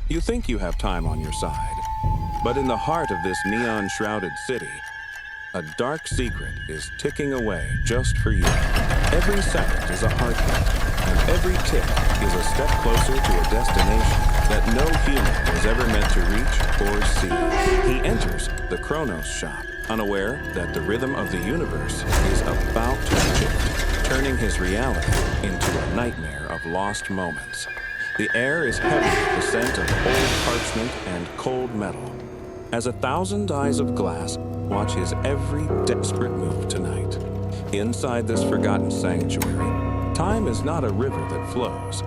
You think you have time on your side, but in the heart of this neon-shrouded city, a dark secret is ticking away just for you. Every second is a heartbeat, and every tick is a step closer to a destination that no human was ever meant to reach or see. He enters the Chronos shop, unaware that the rhythm of the universe is about to shift, turning his reality into a nightmare of lost moments. The air is heavy with the scent of old parchment and cold metal, as 1,000 eyes of glass watch his every desperate move tonight. Inside this forgotten sanctuary, time is not a river that flows,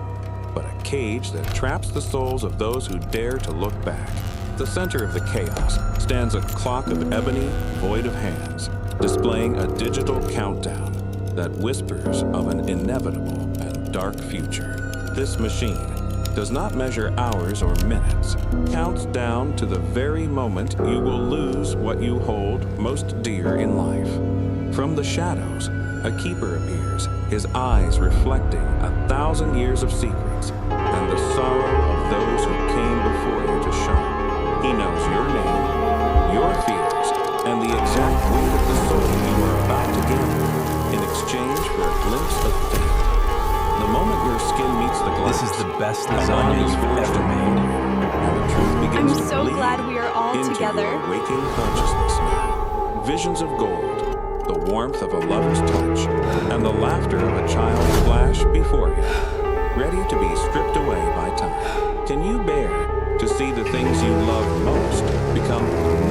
but a cage that traps the souls of those who dare to look back. At the center of the chaos stands a clock of ebony, void of hands, displaying a digital countdown that whispers of an inevitable and dark future. This machine does not measure hours or minutes, counts down to the very moment you will lose what you hold most dear in life. From the shadows, a keeper appears, his eyes reflecting 1,000 years of secrets and the sorrow of those who came before you to show. He knows your name, your fears, and the exact weight of the soul you are about to gamble in exchange for a glimpse of fate. The moment your skin meets the glass, This is the best lasagna you've ever made. and the truth begins I'm to so bleed glad we are all into together. your waking consciousness now. Visions of gold, the warmth of a lover's touch, and the laughter of a child flash before you, ready to be stripped away by time. Can you bear to see the things you love most become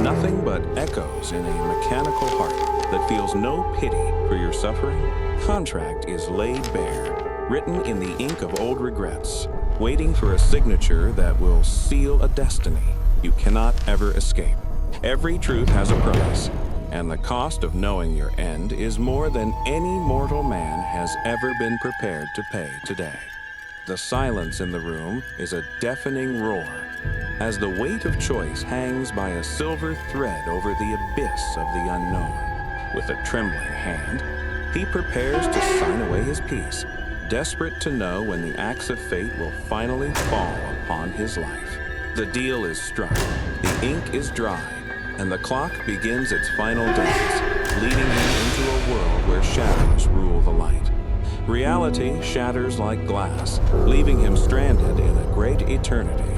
nothing but echoes in a mechanical heart that feels no pity for your suffering? Contract is laid bare, written in the ink of old regrets, waiting for a signature that will seal a destiny you cannot ever escape. Every truth has a price, and the cost of knowing your end is more than any mortal man has ever been prepared to pay today. The silence in the room is a deafening roar, as the weight of choice hangs by a silver thread over the abyss of the unknown. With a trembling hand, he prepares to sign away his peace, desperate to know when the axe of fate will finally fall upon his life. The deal is struck, the ink is dry, and the clock begins its final dance, leading him into a world where shadows rule the light. Reality shatters like glass, leaving him stranded in a great eternity,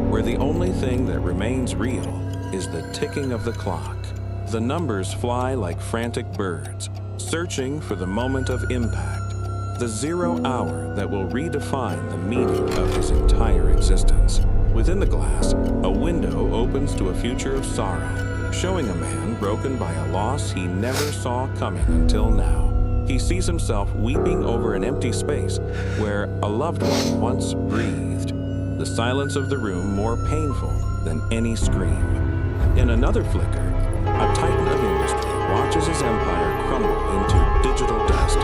where the only thing that remains real is the ticking of the clock. The numbers fly like frantic birds, searching for the moment of impact, the 0 hour that will redefine the meaning of his entire existence. Within the glass, a window opens to a future of sorrow, showing a man broken by a loss he never saw coming until now. He sees himself weeping over an empty space where a loved one once breathed, the silence of the room more painful than any scream. In another flicker, a titan of industry watches his empire crumble into digital dust,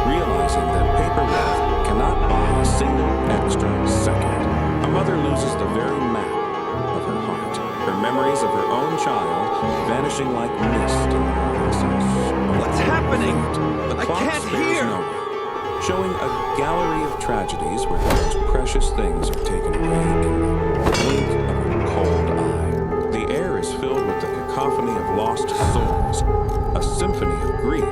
realizing that paper wealth cannot buy a single extra second. A mother loses the very map of her heart, her memories of her own child vanishing like mist in the darkness. What's happening? The I clock can't spares hear. no one, showing a gallery of tragedies where the most precious things are taken away in the blink of a cold eye. The air is filled with the cacophony of lost souls, a symphony of grief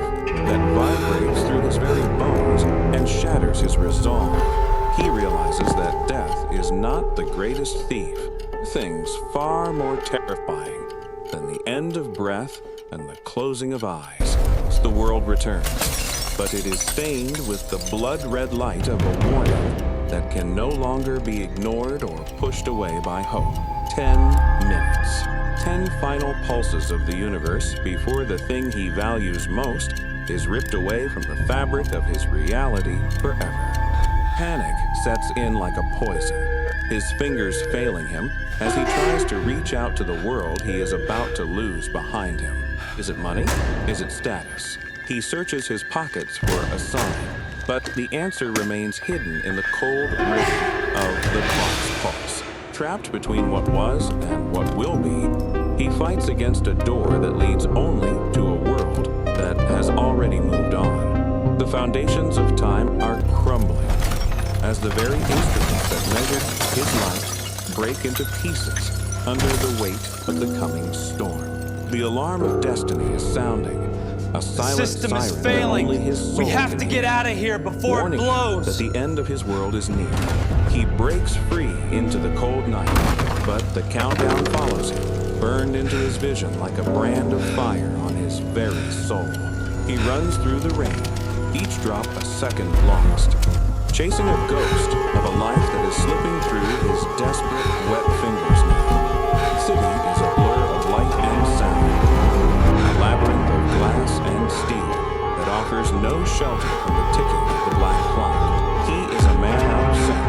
that vibrates through his very bones and shatters his resolve. He realizes that death is not the greatest thief. Things far more terrifying than the end of breath and the closing of eyes. The world returns, but it is stained with the blood-red light of a warning that can no longer be ignored or pushed away by hope. 10 minutes. 10 final pulses of the universe before the thing he values most is ripped away from the fabric of his reality forever. Panic sets in like a poison, his fingers failing him as he tries to reach out to the world he is about to lose behind him. Is it money? Is it status? He searches his pockets for a sign, but the answer remains hidden in the cold rhythm of the clock's pulse. Trapped between what was and what will be, he fights against a door that leads only to a world that has already moved on. The foundations of time are crumbling, as the very instruments that measured his life break into pieces under the weight of the coming storm. The alarm of destiny is sounding. A silent system is siren failing. that only his soul We have can to hear, get out of here before it warning him blows. that the end of his world is near. He breaks free into the cold night, but the countdown follows him, burned into his vision like a brand of fire on his very soul. He runs through the rain, each drop a second lost, chasing a ghost of a life that is slipping through his desperate, wet fingers now. The city is a blur of light and sound, a labyrinth of glass and steel that offers no shelter from the ticking of the black clock. He is a man out of sync,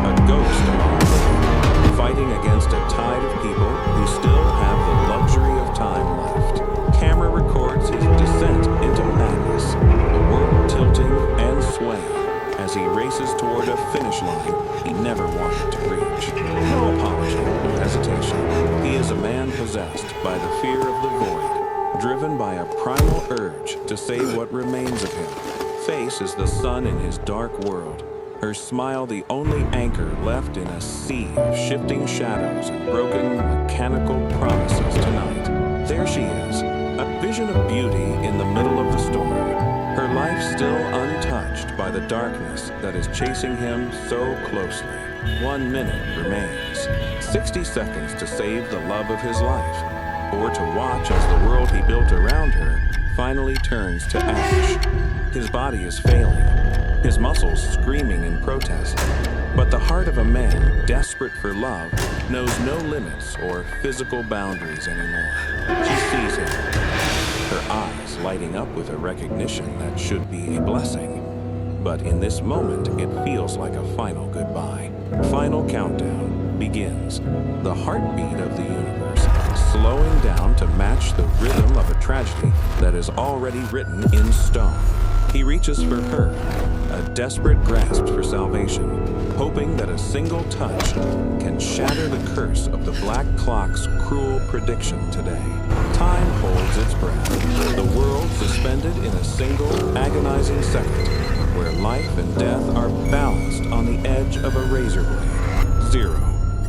a ghost among the living, fighting against a tide of people who still have the luxury of time left. Camera records his descent into madness, the world tilting and swaying as he races toward a finish line he never wanted to reach. No apology, no hesitation. He is a man possessed by the fear of the void, driven by a primal urge to save what remains of him. Face is the sun in his dark world, her smile the only anchor left in a sea of shifting shadows and broken mechanical promises tonight. There she is, a vision of beauty in the middle of the storm, her life still untouched by the darkness that is chasing him so closely. 1 minute remains, 60 seconds to save the love of his life, or to watch as the world he built around her finally turns to ash. His body is failing, his muscles screaming in protest, but the heart of a man desperate for love knows no limits or physical boundaries anymore. She sees him, her eyes lighting up with a recognition that should be a blessing. But in this moment, it feels like a final goodbye. Final countdown begins. The heartbeat of the universe, slowing down to match the rhythm of a tragedy that is already written in stone. He reaches for her, a desperate grasp for salvation, hoping that a single touch can shatter the curse of the black clock's cruel prediction today. Time holds its breath, the world suspended in a single agonizing second, where life and death are balanced on the edge of a razor blade. 0,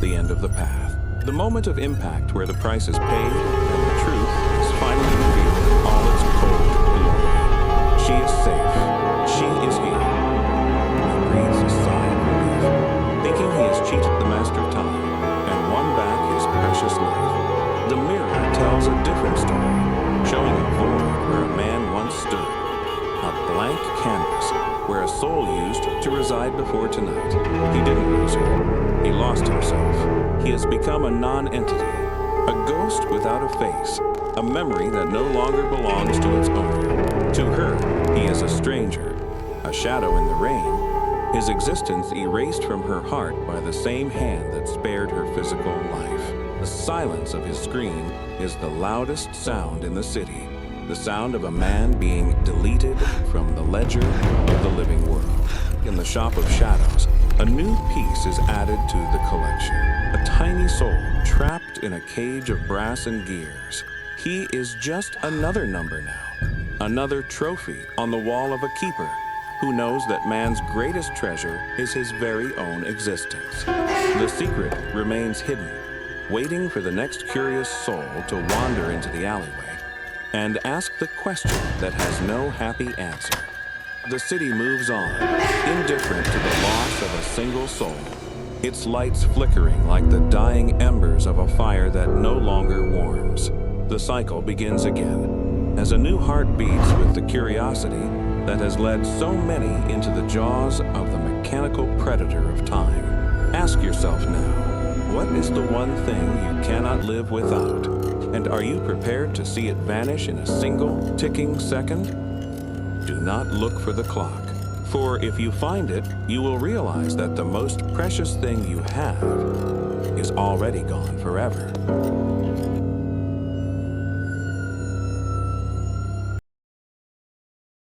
the end of the path. The moment of impact where the price is paid and the truth is finally revealed in all its cold glory. She is safe. She is here. He breathes a sigh of relief, thinking he has cheated the master of time and won back his precious life. The mirror tells a different story, showing a void where a man once stood, a blank canvas where a soul used to reside before tonight. He didn't lose her. He lost himself. He has become a non-entity, a ghost without a face, a memory that no longer belongs to its owner. To her, he is a stranger, a shadow in the rain, his existence erased from her heart by the same hand that spared her physical life. The silence of his scream is the loudest sound in the city, the sound of a man being deleted from the ledger of the living world. In the shop of shadows, a new piece is added to the collection, a tiny soul trapped in a cage of brass and gears. He is just another number now, another trophy on the wall of a keeper who knows that man's greatest treasure is his very own existence. The secret remains hidden, waiting for the next curious soul to wander into the alleyway and ask the question that has no happy answer. The city moves on, indifferent to the loss of a single soul, its lights flickering like the dying embers of a fire that no longer warms. The cycle begins again, as a new heart beats with the curiosity that has led so many into the jaws of the mechanical predator of time. Ask yourself now, what is the one thing you cannot live without? And are you prepared to see it vanish in a single ticking second? Do not look for the clock, for if you find it, you will realize that the most precious thing you have is already gone forever.